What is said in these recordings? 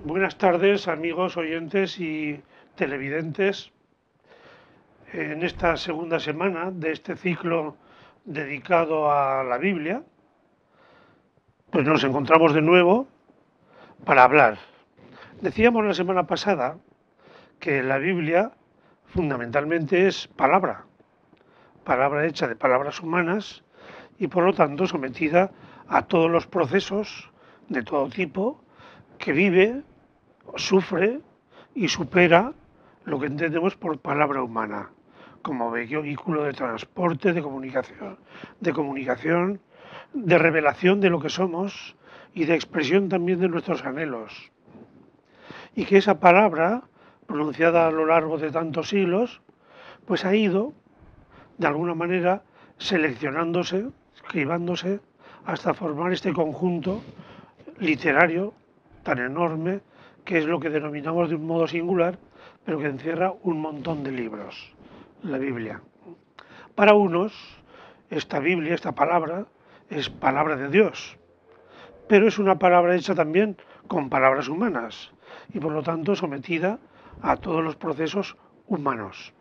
Buenas tardes, amigos oyentes y televidentes. En esta segunda semana de este ciclo dedicado a la Biblia, pues nos encontramos de nuevo para hablar. Decíamos la semana pasada que la Biblia fundamentalmente es palabra, palabra hecha de palabras humanas y por lo tanto sometida a todos los procesos de todo tipo que vive, sufre y supera lo que entendemos por palabra humana, como vehículo de transporte, de comunicación, de revelación de lo que somos y de expresión también de nuestros anhelos. Y que esa palabra, pronunciada a lo largo de tantos siglos, pues ha ido, de alguna manera, seleccionándose, escribándose, hasta formar este conjunto literario tan enorme que es lo que denominamos de un modo singular, pero que encierra un montón de libros, la Biblia. Para unos, esta Biblia, esta palabra, es palabra de Dios, pero es una palabra hecha también con palabras humanas y por lo tanto sometida a todos los procesos humanos.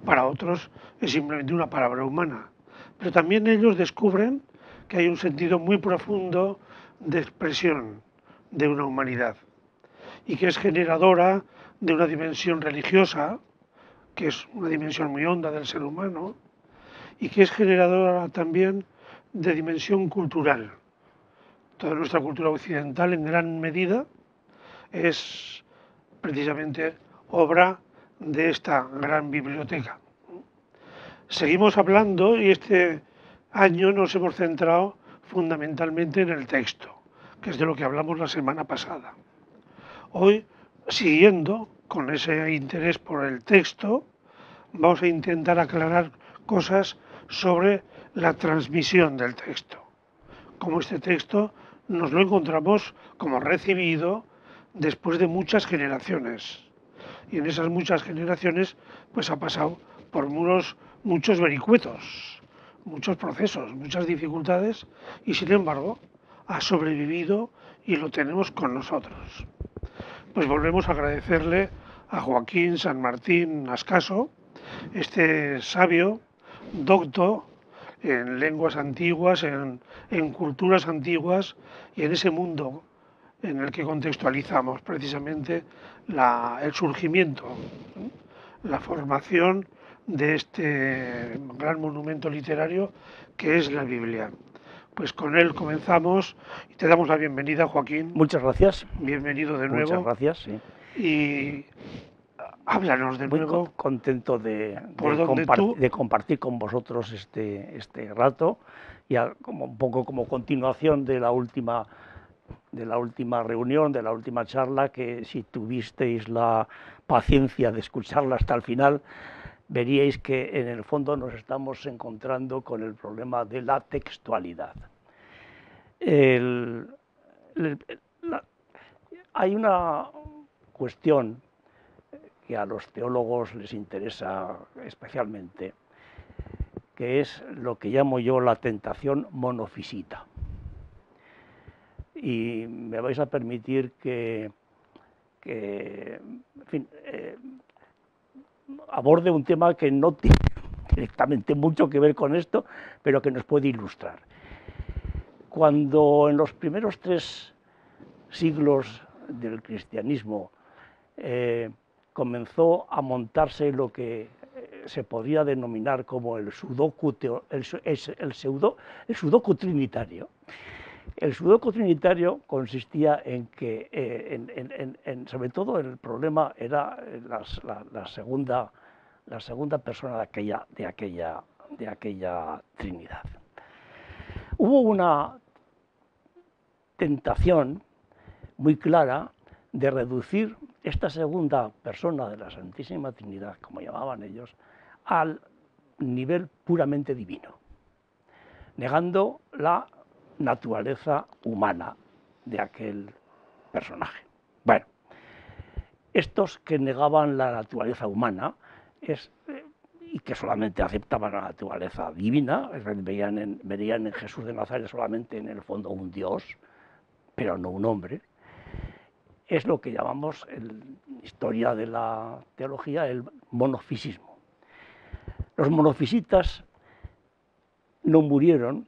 Para otros es simplemente una palabra humana, pero también ellos descubren que hay un sentido muy profundo de expresión de una humanidad y que es generadora de una dimensión religiosa, que es una dimensión muy honda del ser humano, y que es generadora también de dimensión cultural. Toda nuestra cultura occidental en gran medida es precisamente obra de esta gran biblioteca. Seguimos hablando y este año nos hemos centrado fundamentalmente en el texto, que es de lo que hablamos la semana pasada. Hoy, siguiendo con ese interés por el texto, vamos a intentar aclarar cosas sobre la transmisión del texto. Cómo este texto nos lo encontramos como recibido después de muchas generaciones. Y en esas muchas generaciones pues ha pasado por muchos vericuetos, muchos procesos, muchas dificultades y sin embargo ha sobrevivido y lo tenemos con nosotros. Pues volvemos a agradecerle a Joaquín San Martín Ascaso, este sabio, docto en lenguas antiguas, en culturas antiguas y en ese mundo en el que contextualizamos precisamente el surgimiento, la formación de este gran monumento literario que es la Biblia. Pues con él comenzamos y te damos la bienvenida, Joaquín. Muchas gracias. Bienvenido de Muchas nuevo. gracias, sí. Y háblanos de Muy nuevo contento por donde tú de compartir con vosotros este rato, como un poco como continuación de la última reunión, de la última charla, que si tuvisteis la paciencia de escucharla hasta el final, veríais que en el fondo nos estamos encontrando con el problema de la textualidad. Hay una cuestión que a los teólogos les interesa especialmente, que es lo que llamo yo la tentación monofisita. Y me vais a permitir que en fin, aborde un tema que no tiene directamente mucho que ver con esto, pero que nos puede ilustrar. Cuando en los primeros 3 siglos del cristianismo comenzó a montarse lo que se podría denominar como el sudoku trinitario. El sudoku trinitario consistía en que, sobre todo, el problema era la segunda persona de aquella Trinidad. Hubo una tentación muy clara de reducir esta segunda persona de la Santísima Trinidad, como llamaban ellos, al nivel puramente divino, negando la naturaleza humana de aquel personaje. Bueno, estos que negaban la naturaleza humana y que solamente aceptaban la naturaleza divina, veían en Jesús de Nazaret solamente en el fondo un Dios, pero no un hombre, es lo que llamamos en historia de la teología el monofisismo. Los monofisitas no murieron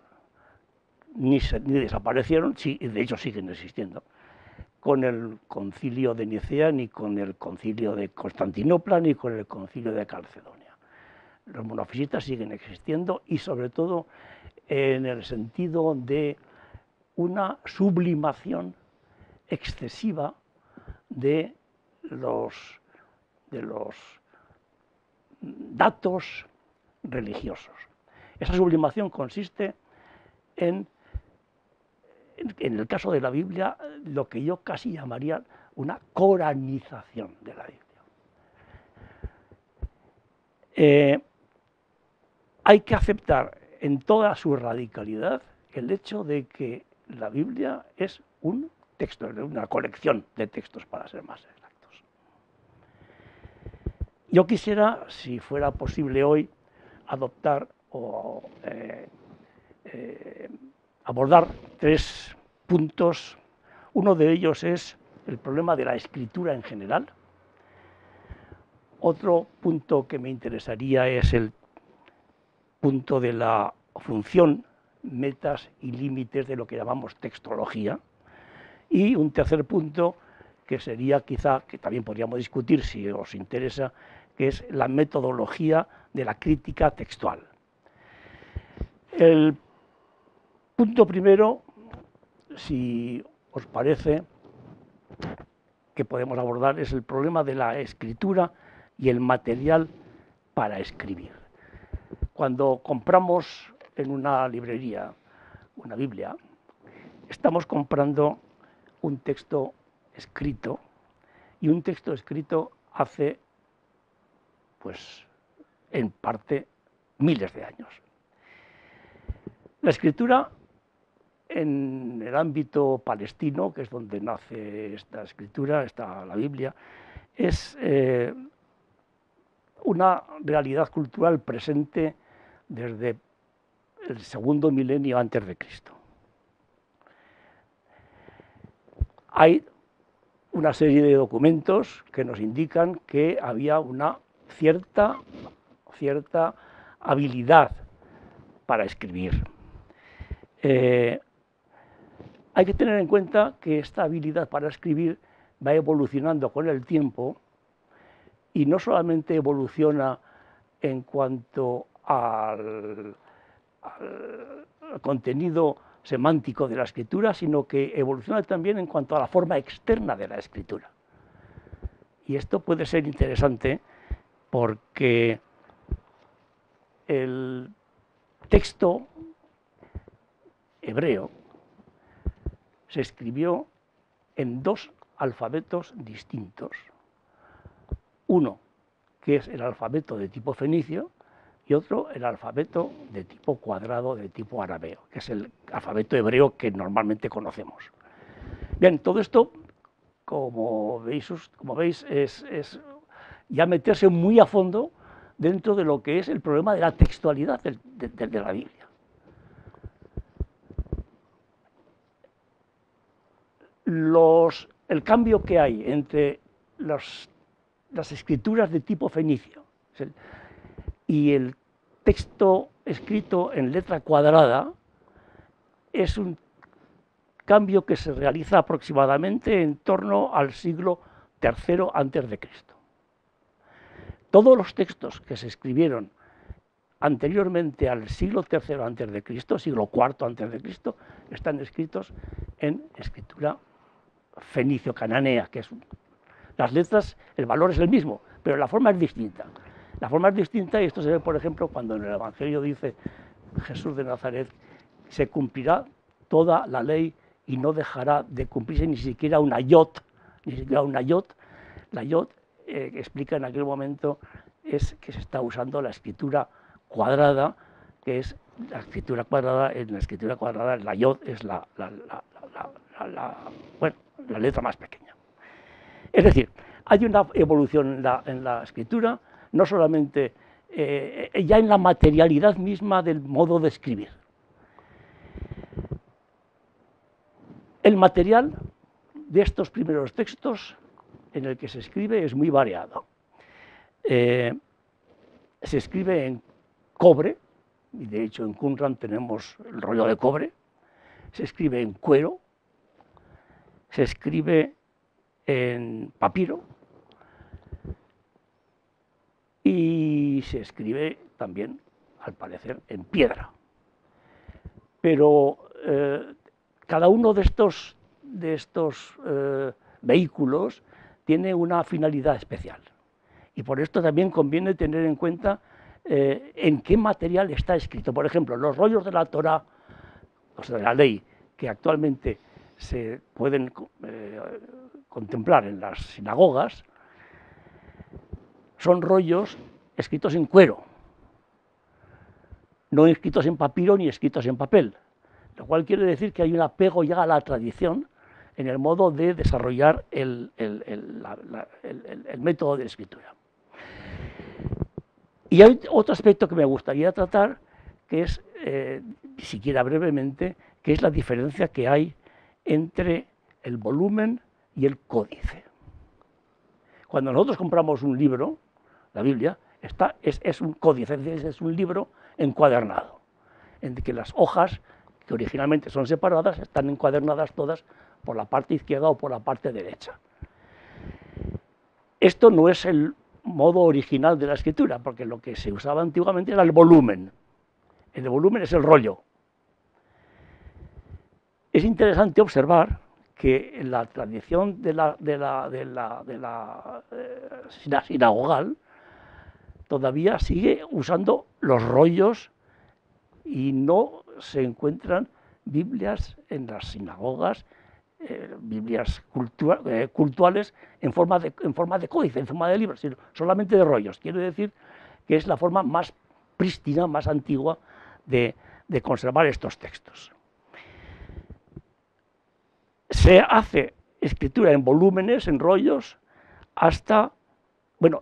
ni desaparecieron, sí, de hecho siguen existiendo, con el concilio de Nicea, ni con el concilio de Constantinopla, ni con el concilio de Calcedonia. Los monofisitas siguen existiendo y sobre todo en el sentido de una sublimación excesiva de los datos religiosos. Esa sublimación consiste en el caso de la Biblia, lo que yo casi llamaría una coranización de la Biblia. Hay que aceptar en toda su radicalidad el hecho de que la Biblia es un texto, una colección de textos para ser más exactos. Yo quisiera, si fuera posible hoy, adoptar o abordar 3 puntos. Uno de ellos es el problema de la escritura en general. Otro punto que me interesaría es el punto de la función, metas y límites de lo que llamamos textología. Y un tercer punto que sería quizá, que también podríamos discutir si os interesa, que es la metodología de la crítica textual. El punto primero, si os parece, que podemos abordar es el problema de la escritura y el material para escribir. Cuando compramos en una librería una Biblia, estamos comprando un texto escrito, y un texto escrito hace, pues, en parte, miles de años. La escritura en el ámbito palestino, que es donde nace esta escritura, la Biblia, es una realidad cultural presente desde el segundo milenio antes de Cristo. Hay una serie de documentos que nos indican que había una cierta habilidad para escribir. Hay que tener en cuenta que esta habilidad para escribir va evolucionando con el tiempo y no solamente evoluciona en cuanto al contenido semántico de la escritura, sino que evoluciona también en cuanto a la forma externa de la escritura. Y esto puede ser interesante porque el texto hebreo se escribió en 2 alfabetos distintos. Uno, que es el alfabeto de tipo fenicio, y otro, el alfabeto de tipo cuadrado, de tipo arameo, que es el alfabeto hebreo que normalmente conocemos. Bien, todo esto, como veis, es ya meterse muy a fondo dentro de lo que es el problema de la textualidad de la Biblia. El cambio que hay entre las escrituras de tipo fenicio y el texto escrito en letra cuadrada es un cambio que se realiza aproximadamente en torno al siglo III a.C. Todos los textos que se escribieron anteriormente al siglo III a.C., siglo IV a.C., están escritos en escritura fenicio-cananea, que es las letras, el valor es el mismo, pero la forma es distinta. La forma es distinta y esto se ve, por ejemplo, cuando en el Evangelio dice Jesús de Nazaret, se cumplirá toda la ley y no dejará de cumplirse ni siquiera una yot. La yot, explica en aquel momento, es que se está usando la escritura cuadrada, que es la escritura cuadrada. En la escritura cuadrada la yot es la letra más pequeña. Es decir, hay una evolución en la escritura, no solamente ya en la materialidad misma del modo de escribir. El material de estos primeros textos en el que se escribe es muy variado. Se escribe en cobre, y de hecho en Qumran tenemos el rollo de cobre. Se escribe en cuero, se escribe en papiro y se escribe también, al parecer, en piedra. Pero cada uno de estos vehículos tiene una finalidad especial. Y por esto también conviene tener en cuenta en qué material está escrito. Por ejemplo, los rollos de la Torá, o sea, de la ley, que actualmente se pueden contemplar en las sinagogas, son rollos escritos en cuero, no escritos en papiro ni escritos en papel, lo cual quiere decir que hay un apego ya a la tradición en el modo de desarrollar el método de escritura. Y hay otro aspecto que me gustaría tratar, que es, siquiera brevemente, que es la diferencia que hay entre el volumen y el códice. Cuando nosotros compramos un libro, la Biblia, es un códice, es decir, es un libro encuadernado, en que las hojas, que originalmente son separadas, están encuadernadas todas por la parte izquierda o por la parte derecha. Esto no es el modo original de la escritura, porque lo que se usaba antiguamente era el volumen. El volumen es el rollo. Es interesante observar que en la tradición de la sinagogal todavía sigue usando los rollos y no se encuentran Biblias en las sinagogas, Biblias cultuales en forma de códice, en forma de libros, sino solamente de rollos. Quiere decir que es la forma más prístina, más antigua de conservar estos textos. Se hace escritura en volúmenes, en rollos, hasta, bueno,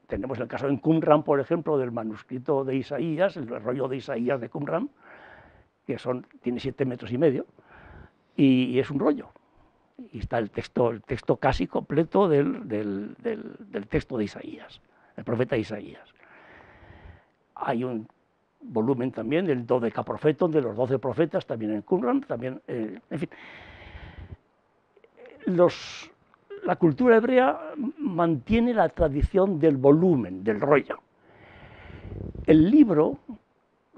tenemos el caso en Qumran, por ejemplo, del manuscrito de Isaías, el rollo de Isaías de Qumran, que tiene 7,5 metros, y es un rollo. Y está el texto casi completo del texto de Isaías, el profeta Isaías. Hay un volumen también del Dodecaprofeton, de los 12 profetas, también en Qumran, también, en fin. La cultura hebrea mantiene la tradición del volumen, del rollo. El libro,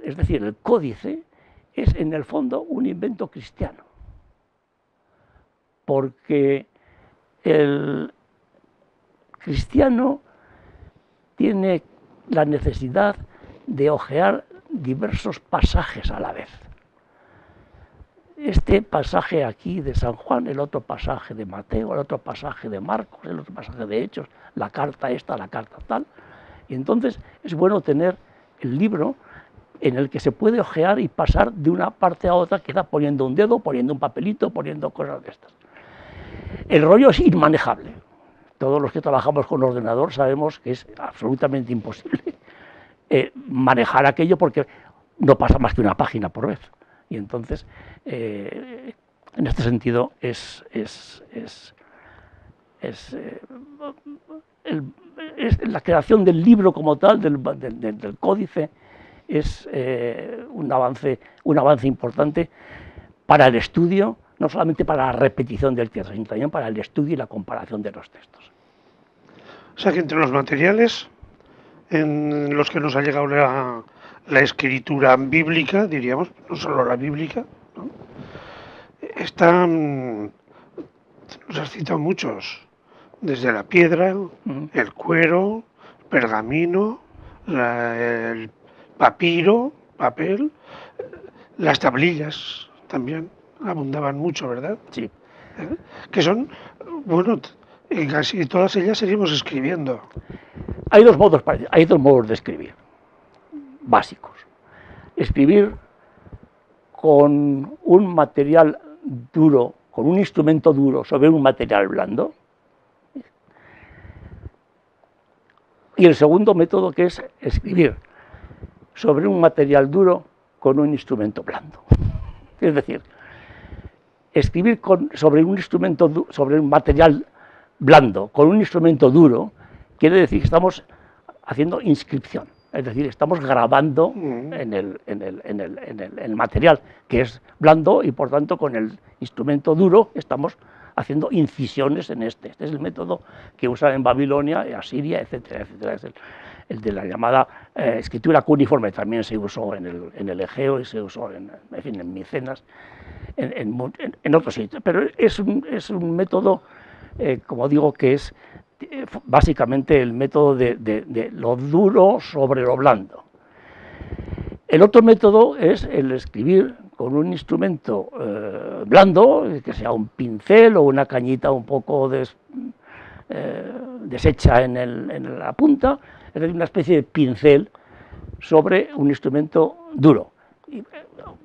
es decir, el códice, es en el fondo un invento cristiano, porque el cristiano tiene la necesidad de hojear diversos pasajes a la vez. Este pasaje aquí de San Juan, el otro pasaje de Mateo, el otro pasaje de Marcos, el otro pasaje de Hechos, la carta esta, la carta tal. Y entonces es bueno tener el libro en el que se puede hojear y pasar de una parte a otra, quizá poniendo un dedo, poniendo un papelito, poniendo cosas de estas. El rollo es inmanejable. Todos los que trabajamos con ordenador sabemos que es absolutamente imposible manejar aquello porque no pasa más que una página por vez. Y entonces, en este sentido, la creación del libro como tal, del códice, es un avance importante para el estudio, no solamente para la repetición del texto, sino también para el estudio y la comparación de los textos. O sea que entre los materiales en los que nos ha llegado la escritura bíblica, diríamos, no solo la bíblica, ¿no? Están, nos has citado muchos, desde la piedra, el cuero, el pergamino, el papiro, papel, las tablillas también abundaban mucho, ¿verdad? Sí. Que son, bueno, en casi todas ellas seguimos escribiendo. Hay dos modos de escribir básicos. Escribir con un material duro, con un instrumento duro sobre un material blando. Y el segundo método, que es escribir sobre un material duro con un instrumento blando. Es decir, escribir sobre un instrumento, sobre un material blando, con un instrumento duro, quiere decir que estamos haciendo inscripción. Es decir, estamos grabando en el material que es blando y por tanto con el instrumento duro estamos haciendo incisiones en este. Este es el método que usan en Babilonia, Asiria, etcétera, etcétera. Es el de la llamada escritura cuneiforme. También se usó en el Egeo y se usó en Micenas, en otros sitios. Pero es un método, como digo, que es básicamente el método de lo duro sobre lo blando. El otro método es el escribir con un instrumento blando, que sea un pincel o una cañita un poco deshecha en la punta, es decir, una especie de pincel sobre un instrumento duro, y,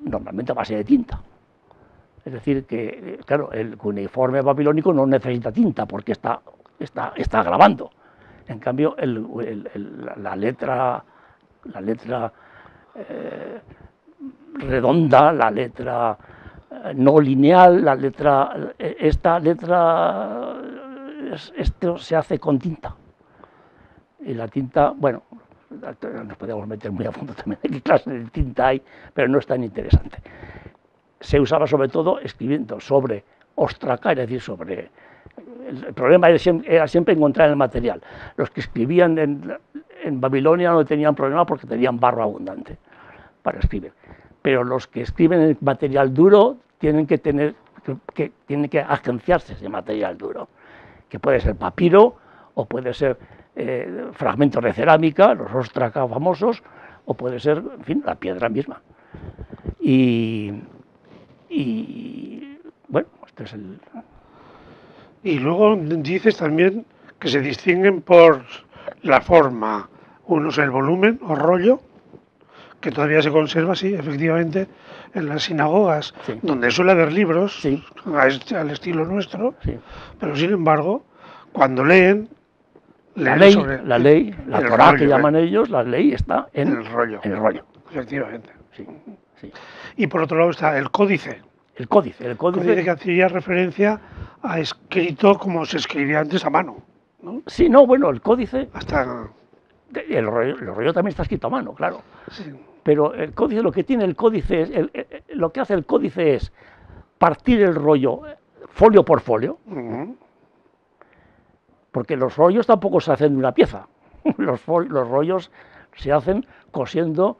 normalmente a base de tinta. Es decir, que claro, el cuneiforme babilónico no necesita tinta porque está grabando. En cambio, la letra redonda, la letra no lineal, esta letra, esto se hace con tinta. Y la tinta, bueno, nos podemos meter muy a fondo también en qué clase de tinta hay, pero no es tan interesante. Se usaba sobre todo escribiendo sobre ostraca, es decir, sobre... El problema era siempre encontrar el material. Los que escribían en Babilonia no tenían problema porque tenían barro abundante para escribir. Pero los que escriben en material duro tienen que agenciarse ese material duro, que puede ser papiro o puede ser fragmentos de cerámica, los ostraca famosos, o puede ser, en fin, la piedra misma. Y bueno, este es el... Y luego dices también que se distinguen por la forma. Uno es el volumen o rollo, que todavía se conserva, sí, efectivamente, en las sinagogas, Sí. donde suele haber libros, Sí. al estilo nuestro, Sí. pero sin embargo, cuando leen La sobre ley, la el Torá rollo, que llaman ellos, la ley está en el rollo. el rollo. Efectivamente. Sí, sí. Y por otro lado está el códice. El códice Códice que hacía referencia a escrito como se escribía antes a mano, ¿no? Sí, no, bueno, el códice, Hasta... el rollo también está escrito a mano, claro. Sí. Pero el códice, lo que tiene el códice, lo que hace el códice es partir el rollo folio por folio, porque los rollos tampoco se hacen de una pieza. Los rollos se hacen cosiendo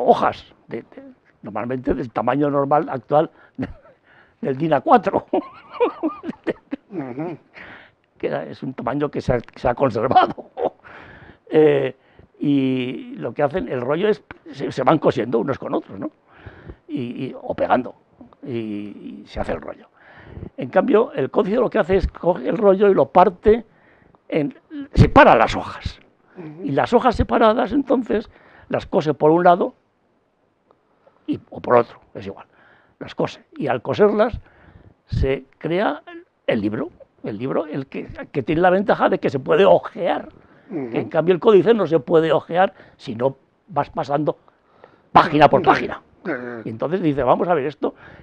hojas, normalmente del tamaño normal actual del DIN A4, que es un tamaño que se ha conservado. Y lo que hacen, el rollo es, se van cosiendo unos con otros, ¿no? O pegando, y se hace el rollo. En cambio, el códice lo que hace es coge el rollo y lo parte, separa las hojas. Y las hojas separadas, entonces, las cose por un lado o por otro, es igual. Las cose. Y al coserlas, se crea el libro. El libro, que tiene la ventaja de que se puede hojear. En cambio, el códice no se puede hojear si no vas pasando página por página. Y entonces dice, vamos a ver,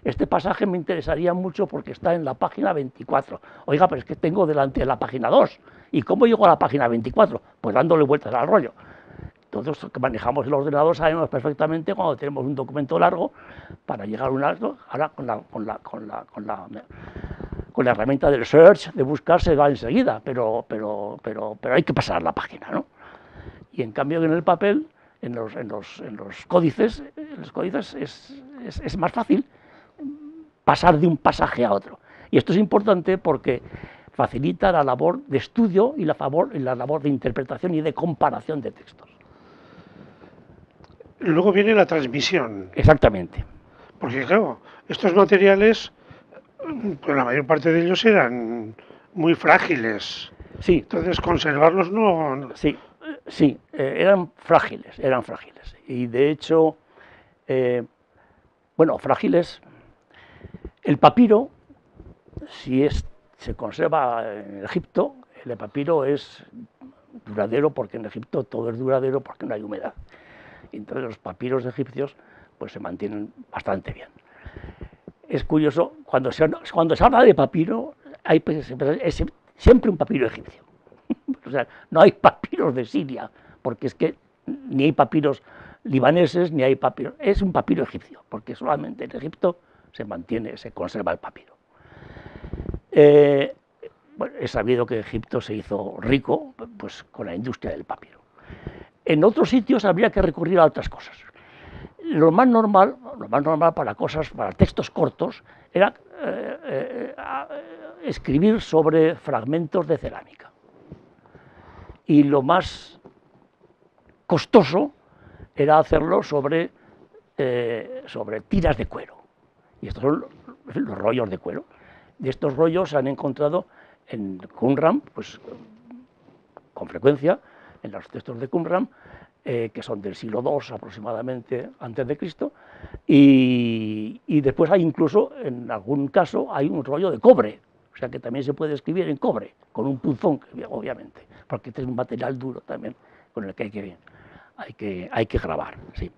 este pasaje me interesaría mucho porque está en la página 24. Oiga, pero es que tengo delante la página 2. ¿Y cómo llego a la página 24? Pues dándole vueltas al rollo. Todos los que manejamos el ordenador sabemos perfectamente cuando tenemos un documento largo, para llegar a un alto, ahora con la herramienta del search, de buscar, se va enseguida, pero hay que pasar la página, ¿no? Y en cambio en el papel, en los códices es más fácil pasar de un pasaje a otro. Y esto es importante porque facilita la labor de estudio y la labor de interpretación y de comparación de textos. Luego viene la transmisión. Exactamente. Porque claro, estos materiales, pues la mayor parte de ellos eran muy frágiles. Sí. Entonces conservarlos no... Sí, eran frágiles. Y de hecho, frágiles. El papiro, se conserva en Egipto, el papiro es duradero porque en Egipto todo es duradero porque no hay humedad. Entonces los papiros egipcios pues se mantienen bastante bien. es curioso, cuando se habla de papiro, hay es siempre un papiro egipcio. O sea, no hay papiros de Siria, porque es que ni hay papiros libaneses, ni hay papiros. Es un papiro egipcio, porque solamente en Egipto se conserva el papiro. Bueno, es sabido que Egipto se hizo rico pues, con la industria del papiro. En otros sitios habría que recurrir a otras cosas. Lo más normal para textos cortos, era escribir sobre fragmentos de cerámica. Y lo más costoso era hacerlo sobre tiras de cuero. Y estos son los rollos de cuero. De estos rollos se han encontrado en Qumran, pues con frecuencia, en los textos de Qumran, que son del siglo II aproximadamente antes de Cristo, y después hay incluso, en algún caso, hay un rollo de cobre, o sea que también se puede escribir en cobre, con un punzón, obviamente, porque este es un material duro también con el que hay que grabar. Sí.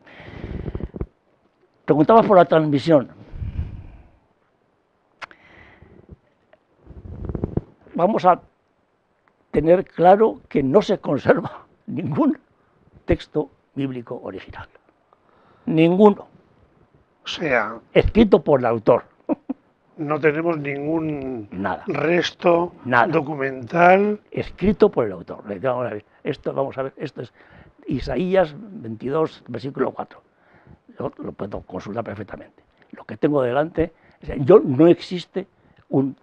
Preguntabas por la transmisión. Vamos a tener claro que no se conserva ningún texto bíblico original. Ninguno. O sea, escrito por el autor. No tenemos ningún Nada. resto Nada. documental. Escrito por el autor. Vamos a ver, esto es Isaías 22, versículo 4. Yo lo puedo consultar perfectamente. Lo que tengo delante, no existe un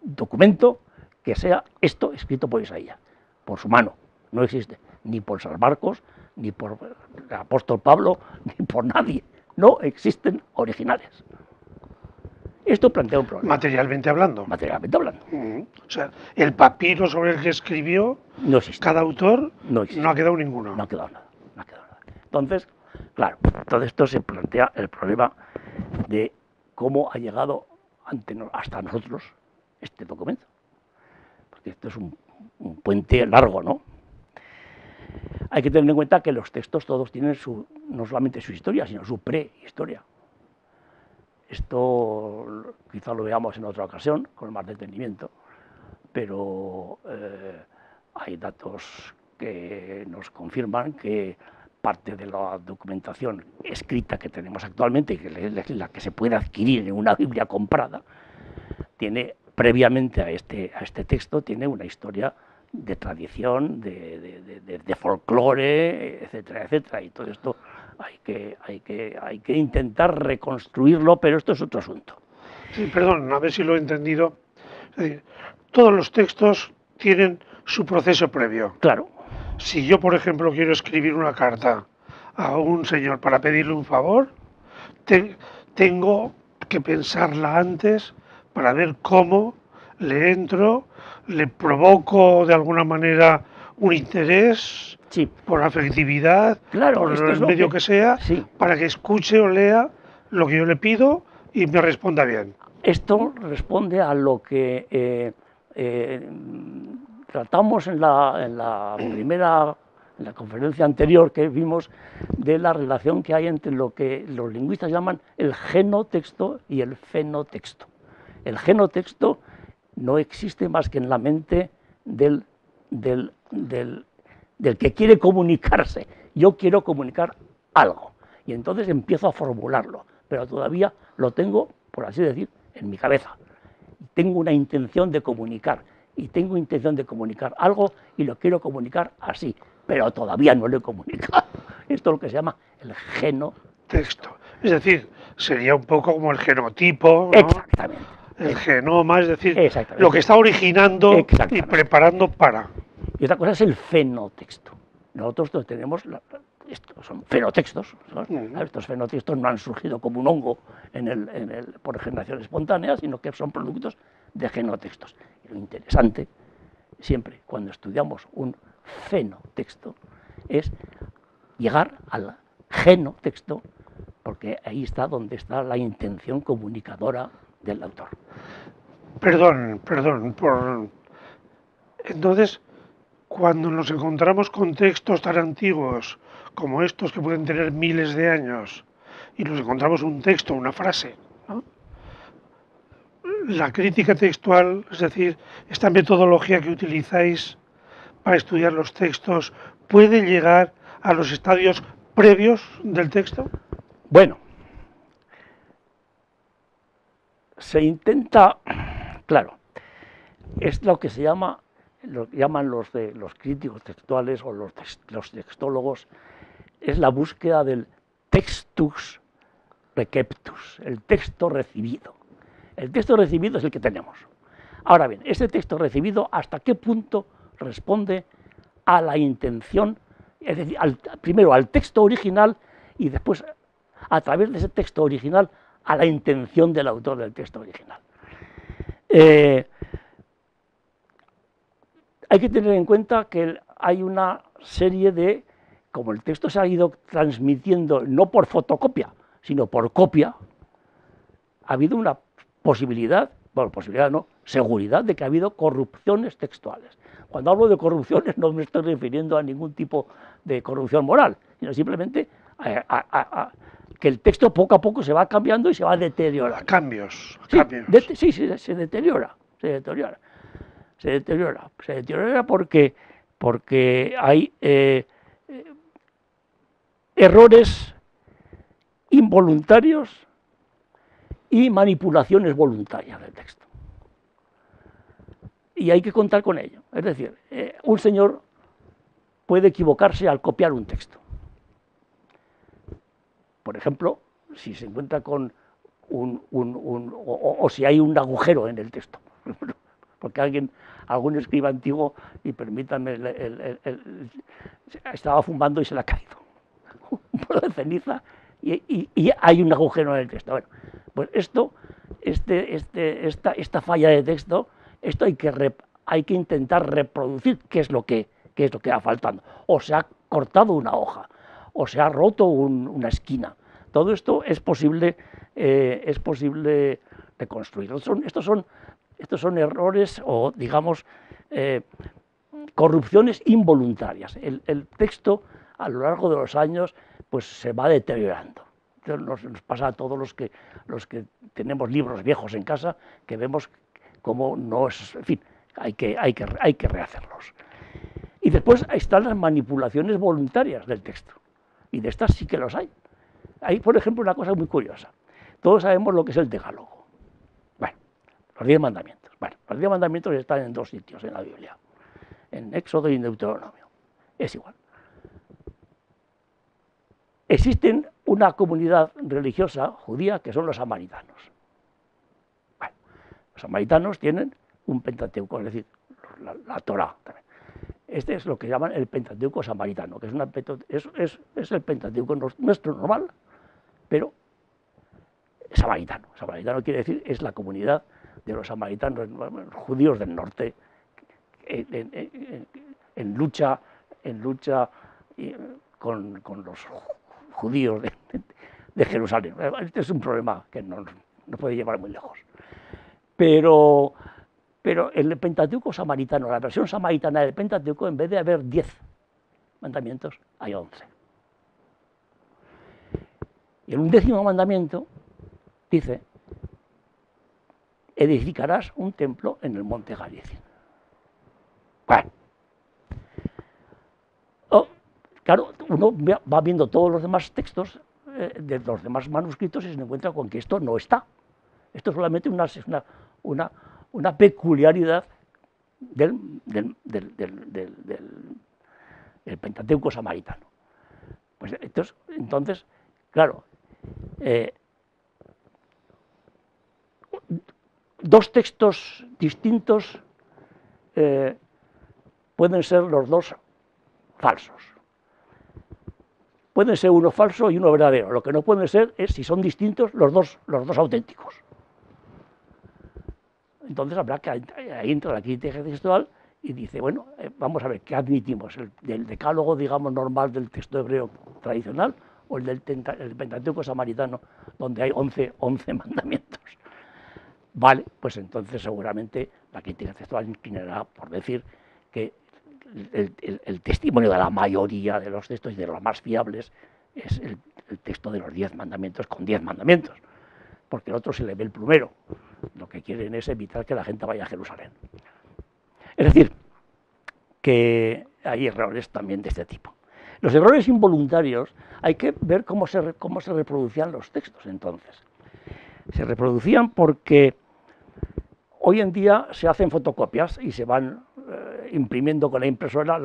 documento que sea esto escrito por Isaías, por su mano. No existe, ni por San Marcos, ni por el apóstol Pablo, ni por nadie. No existen originales. Esto plantea un problema. Materialmente hablando. Materialmente hablando. O sea, el papiro sobre el que escribió no existe. Cada autor no ha quedado ninguno. No ha quedado nada. No ha quedado nada. Entonces, claro, todo esto se plantea el problema de cómo ha llegado hasta nosotros este documento. Porque esto es un puente largo, ¿no? Hay que tener en cuenta que los textos todos tienen no solamente su historia, sino su prehistoria. Esto quizá lo veamos en otra ocasión, con más detenimiento, pero hay datos que nos confirman que parte de la documentación escrita que tenemos actualmente, y que es la que se puede adquirir en una Biblia comprada, tiene previamente a este texto, tiene una historia de tradición, de folclore, etcétera, etcétera, y todo esto hay que intentar reconstruirlo, pero esto es otro asunto. Sí, perdón, a ver si lo he entendido. Todos los textos tienen su proceso previo. Claro. Si yo, por ejemplo, quiero escribir una carta a un señor para pedirle un favor, tengo que pensarla antes para ver cómo le entro, le provoco de alguna manera un interés, sí, por afectividad, claro, por el medio que sea, sí, para que escuche o lea lo que yo le pido y me responda bien. Esto responde a lo que tratamos en la conferencia anterior que vimos, de la relación que hay entre lo que los lingüistas llaman el genotexto y el fenotexto. El genotexto no existe más que en la mente del que quiere comunicarse. Yo quiero comunicar algo y entonces empiezo a formularlo, pero todavía lo tengo, por así decir, en mi cabeza. Tengo una intención de comunicar y tengo intención de comunicar algo y lo quiero comunicar así, pero todavía no lo he comunicado. Esto es lo que se llama el genotexto. Es decir, sería un poco como el genotipo, ¿no? Exactamente. El genoma, es decir, lo que está originando y preparando para. Y otra cosa es el fenotexto. Nosotros tenemos, son fenotextos, ¿no? Estos fenotextos no han surgido como un hongo por generación espontánea, sino que son productos de genotextos. Y lo interesante, siempre cuando estudiamos un fenotexto, es llegar al genotexto, porque ahí está donde está la intención comunicadora del autor. Perdón. Entonces, cuando nos encontramos con textos tan antiguos como estos que pueden tener miles de años y nos encontramos un texto, una frase, ¿no? la crítica textual, es decir, esta metodología que utilizáis para estudiar los textos, puede llegar a los estadios previos del texto? Bueno, se intenta, claro, es lo que se llama, lo que llaman los críticos textuales o los textólogos, es la búsqueda del textus receptus, el texto recibido. El texto recibido es el que tenemos. Ahora bien, ese texto recibido, ¿hasta qué punto responde a la intención, es decir, primero al texto original y después, a través de ese texto original, a la intención del autor del texto original? Hay que tener en cuenta que hay una serie de, como el texto se ha ido transmitiendo no por fotocopia, sino por copia, ha habido una posibilidad, bueno, posibilidad no, seguridad de que ha habido corrupciones textuales. Cuando hablo de corrupciones no me estoy refiriendo a ningún tipo de corrupción moral, sino simplemente que el texto poco a poco se va cambiando y se va deteriorando. Cambios. Sí, se deteriora. Se deteriora porque hay errores involuntarios y manipulaciones voluntarias del texto. Y hay que contar con ello. Es decir, un señor puede equivocarse al copiar un texto. Por ejemplo, si se encuentra con o si hay un agujero en el texto. Porque algún escriba antiguo, y permítanme, estaba fumando y se le ha caído un poco de ceniza y hay un agujero en el texto. Bueno, pues esta falla de texto, esto hay que intentar reproducir qué es lo que va faltando. O se ha cortado una hoja, o se ha roto una esquina. Todo esto es posible reconstruir. Estos son errores o, digamos, corrupciones involuntarias. El texto, a lo largo de los años, pues se va deteriorando. Nos pasa a todos los que tenemos libros viejos en casa, que vemos cómo no es, en fin, hay que rehacerlos. Y después están las manipulaciones voluntarias del texto. Y de estas sí que los hay. Hay, por ejemplo, una cosa muy curiosa. Todos sabemos lo que es el decálogo. Bueno, los 10 mandamientos. Bueno, los 10 mandamientos están en 2 sitios en la Biblia. En Éxodo y en Deuteronomio. Es igual. Existen una comunidad religiosa judía que son los samaritanos. Bueno, los samaritanos tienen un Pentateuco, es decir, la Torá también. Este es lo que llaman el Pentateuco samaritano, que es el Pentateuco nuestro normal, pero samaritano. Samaritano quiere decir, es la comunidad de los samaritanos, judíos del norte, en lucha con los judíos de Jerusalén. Este es un problema que no puede llevar muy lejos. Pero el Pentateuco samaritano, la versión samaritana del Pentateuco, en vez de haber 10 mandamientos, hay 11. Y en un 10º mandamiento dice: edificarás un templo en el monte Garizim. Bueno, claro, uno va viendo todos los demás textos de los demás manuscritos y se encuentra con que esto no está. Esto es solamente una peculiaridad del Pentateuco samaritano. Pues entonces, claro, 2 textos distintos pueden ser los 2 falsos. Pueden ser uno falso y uno verdadero. Lo que no pueden ser es, si son distintos, los dos auténticos. Entonces habrá que, ahí entra la crítica textual y dice, bueno, vamos a ver, ¿qué admitimos? ¿El decálogo, digamos, normal del texto hebreo tradicional o el del Pentateuco samaritano, donde hay 11 mandamientos? Vale, pues entonces seguramente la crítica textual inclinará por decir que el testimonio de la mayoría de los textos y de los más fiables es el texto de los 10 mandamientos con 10 mandamientos, porque el otro se le ve el plumero. Lo que quieren es evitar que la gente vaya a Jerusalén. Es decir, que hay errores también de este tipo. Los errores involuntarios, hay que ver cómo se reproducían los textos entonces. Se reproducían porque hoy en día se hacen fotocopias y se van imprimiendo con la impresora,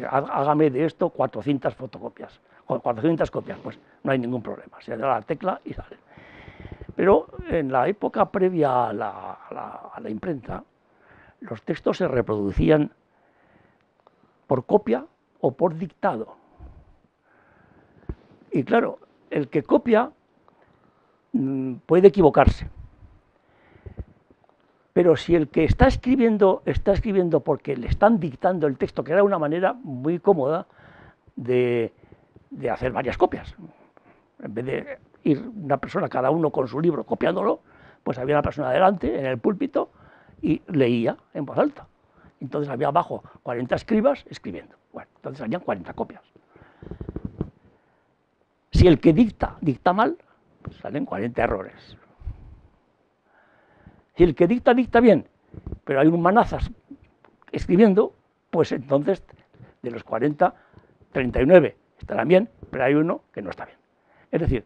hágame de esto 400 fotocopias, 400 copias, pues no hay ningún problema, se da la tecla y sale. Pero en la época previa a la imprenta, los textos se reproducían por copia o por dictado. Y claro, el que copia puede equivocarse. Pero si el que está escribiendo porque le están dictando el texto, que era una manera muy cómoda de hacer varias copias. En vez de ir una persona, cada uno con su libro copiándolo, pues había una persona delante, en el púlpito, y leía en voz alta. Entonces había abajo 40 escribas escribiendo. Bueno, entonces salían 40 copias. Si el que dicta mal, pues salen 40 errores. Si el que dicta bien, pero hay un manazas escribiendo, pues entonces de los 40, 39 estarán bien, pero hay uno que no está bien. Es decir,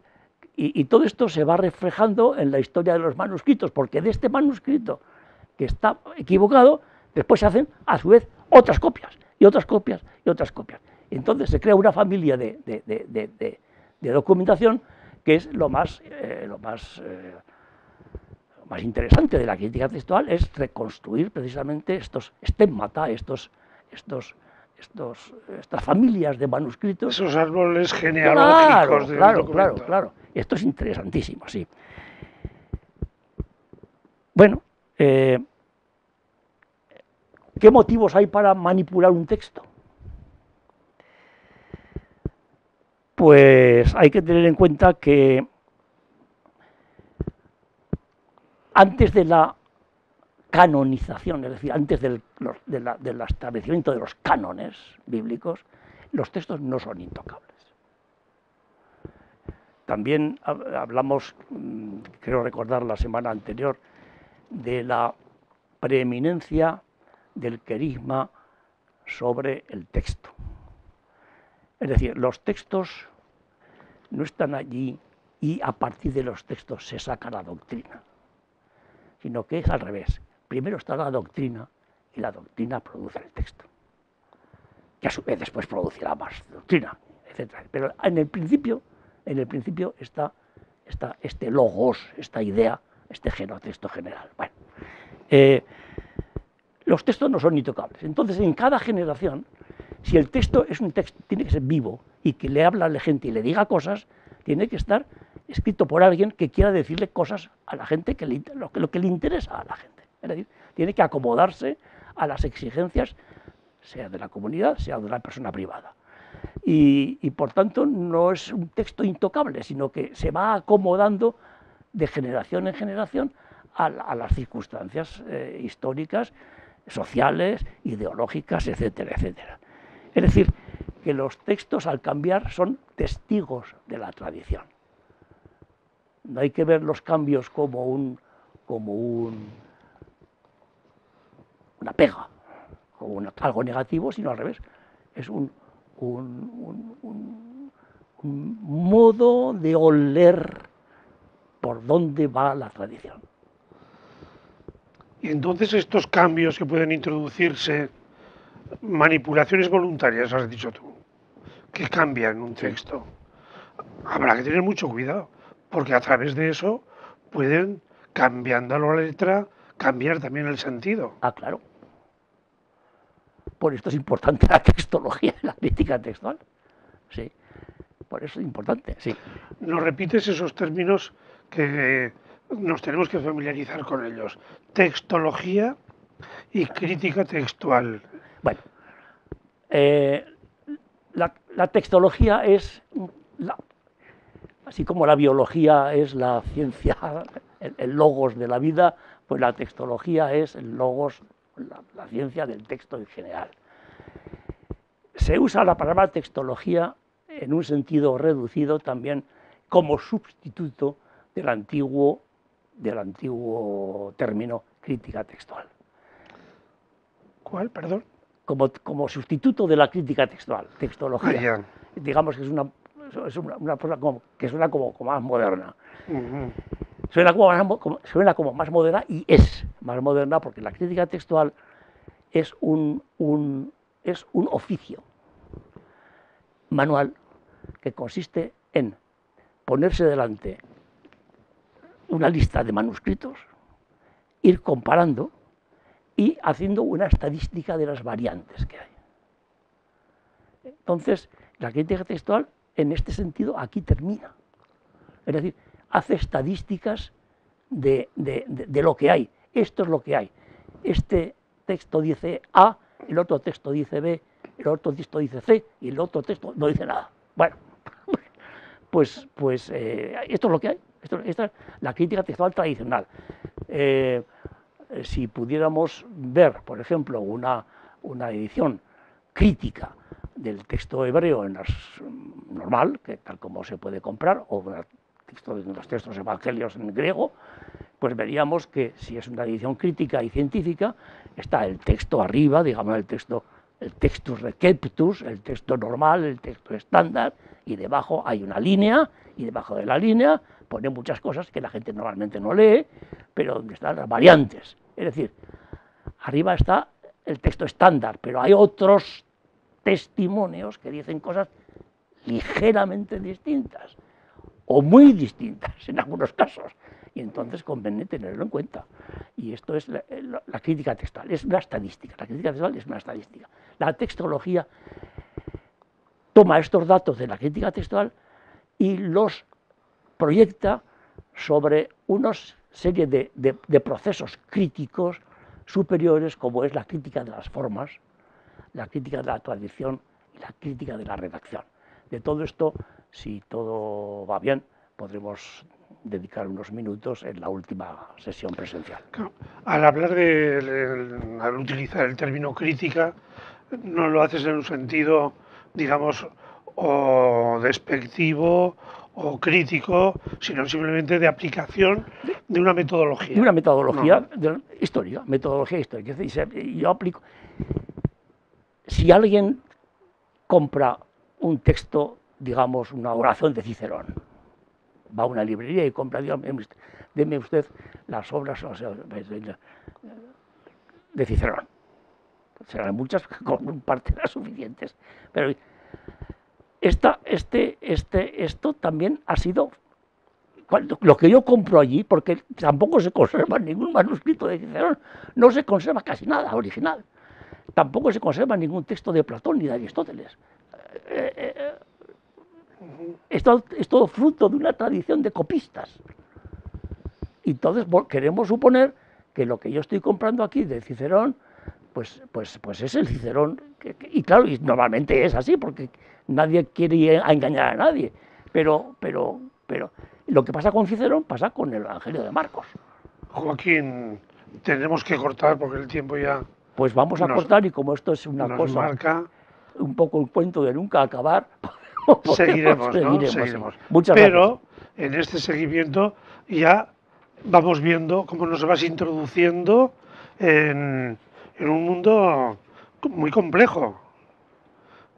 y todo esto se va reflejando en la historia de los manuscritos, porque de este manuscrito que está equivocado, después se hacen a su vez otras copias, y otras copias, y otras copias. Entonces se crea una familia de documentación que es lo más interesante de la crítica textual, es reconstruir precisamente estos estémata, estas familias de manuscritos. Esos árboles genealógicos del documento. Claro. Esto es interesantísimo, sí. Bueno, ¿qué motivos hay para manipular un texto? Pues hay que tener en cuenta que antes de la canonización, es decir, antes del establecimiento de los cánones bíblicos, los textos no son intocables. También hablamos, creo recordar la semana anterior, de la preeminencia del querigma sobre el texto. Es decir, los textos no están allí y a partir de los textos se saca la doctrina, sino que es al revés. Primero está la doctrina y la doctrina produce el texto, que a su vez después producirá más doctrina, etc. Pero en el principio está este logos, esta idea, este texto general. Bueno, los textos no son intocables. Entonces, en cada generación, si el texto es un texto, tiene que ser vivo y que le habla a la gente y le diga cosas, tiene que estar escrito por alguien que quiera decirle cosas a la gente, lo que le interesa a la gente. Es decir, tiene que acomodarse a las exigencias, sea de la comunidad, sea de la persona privada. Y por tanto no es un texto intocable, sino que se va acomodando de generación en generación a las circunstancias históricas, sociales, ideológicas, etcétera, etcétera. Es decir, que los textos al cambiar son testigos de la tradición. No hay que ver los cambios como una pega, como algo negativo, sino al revés. Es un modo de oler por dónde va la tradición. Y entonces estos cambios que pueden introducirse, manipulaciones voluntarias, has dicho tú, que cambian un texto, habrá que tener mucho cuidado, porque a través de eso pueden, cambiando la letra, cambiar también el sentido. Ah, claro. Por esto es importante la textología, la crítica textual. Sí, por eso es importante, sí. ¿Nos repites esos términos que nos tenemos que familiarizar con ellos? Textología y crítica textual. Bueno, la textología es, así como la biología es la ciencia, el logos de la vida, pues la textología es el logos, la ciencia del texto en general. Se usa la palabra textología en un sentido reducido también como sustituto del antiguo del antiguo término crítica textual. ¿Cuál, perdón? Como sustituto de la crítica textual, textología. Ah, Digamos que es una cosa que suena como más moderna. uh-huh. Suena como más moderna, y es más moderna porque la crítica textual es un oficio manual que consiste en ponerse delante una lista de manuscritos, ir comparando y haciendo una estadística de las variantes que hay. Entonces, la crítica textual, en este sentido, aquí termina. Es decir, hace estadísticas de lo que hay. Esto es lo que hay. Este texto dice A, el otro texto dice B, el otro texto dice C y el otro texto no dice nada. Bueno, pues esto es lo que hay. Esta es la crítica textual tradicional. Si pudiéramos ver, por ejemplo, una edición crítica del texto hebreo normal, que tal como se puede comprar, o los textos evangelios en griego, pues veríamos que si es una edición crítica y científica, está el texto arriba, digamos el textus receptus, el texto normal, el texto estándar, y debajo hay una línea, y debajo de la línea pone muchas cosas que la gente normalmente no lee, pero donde están las variantes. Es decir, arriba está el texto estándar, pero hay otros testimonios que dicen cosas ligeramente distintas, o muy distintas en algunos casos, y entonces conviene tenerlo en cuenta. Y esto es la crítica textual, es una estadística. La crítica textual es una estadística. La textología toma estos datos de la crítica textual y los proyecta sobre una serie de procesos críticos superiores, como es la crítica de las formas, la crítica de la tradición y la crítica de la redacción. De todo esto, si todo va bien, podremos dedicar unos minutos en la última sesión presencial. Claro, al utilizar el término crítica, no lo haces en un sentido, digamos, o despectivo o crítico, sino simplemente de aplicación de una metodología. De una metodología histórica, metodología histórica. Es decir, yo aplico. Si alguien compra un texto, digamos, una oración de Cicerón, va a una librería y compra, dígame, deme usted las obras de Cicerón. Serán muchas, con parte de las suficientes. Pero esto también ha sido lo que yo compro allí, porque tampoco se conserva ningún manuscrito de Cicerón, no se conserva casi nada original. Tampoco se conserva ningún texto de Platón ni de Aristóteles. Es todo fruto de una tradición de copistas. Entonces queremos suponer que lo que yo estoy comprando aquí de Cicerón, pues es el Cicerón. Y claro, y normalmente es así, porque nadie quiere engañar a nadie. Pero lo que pasa con Cicerón pasa con el Evangelio de Marcos. Joaquín, tenemos que cortar porque el tiempo ya... Pues vamos a cortar, y como esto es una cosa marca, un poco un cuento de nunca acabar, seguiremos. Muchas Pero gracias. En este seguimiento ya vamos viendo cómo nos vas introduciendo en un mundo muy complejo.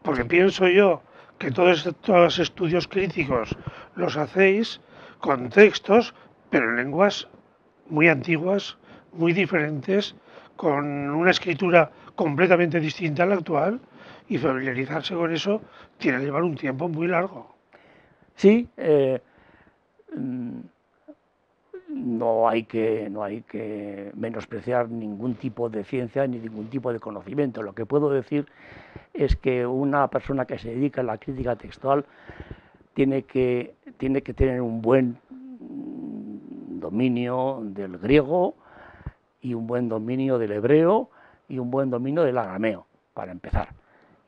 Porque pienso yo que todos estos estudios críticos los hacéis con textos, pero en lenguas muy antiguas, muy diferentes, con una escritura completamente distinta a la actual, y familiarizarse con eso tiene que llevar un tiempo muy largo. Sí, no hay que menospreciar ningún tipo de ciencia ni ningún tipo de conocimiento. Lo que puedo decir es que una persona que se dedica a la crítica textual tiene que tener un buen dominio del griego y un buen dominio del hebreo y un buen dominio del arameo, para empezar.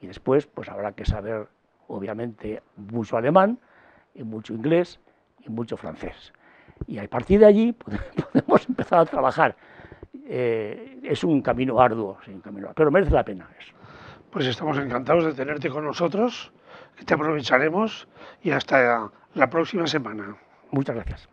Y después, pues habrá que saber, obviamente, mucho alemán, y mucho inglés, y mucho francés. Y a partir de allí podemos empezar a trabajar. Es un camino arduo, sí, pero merece la pena eso. Pues estamos encantados de tenerte con nosotros, que te aprovecharemos, y hasta la próxima semana. Muchas gracias.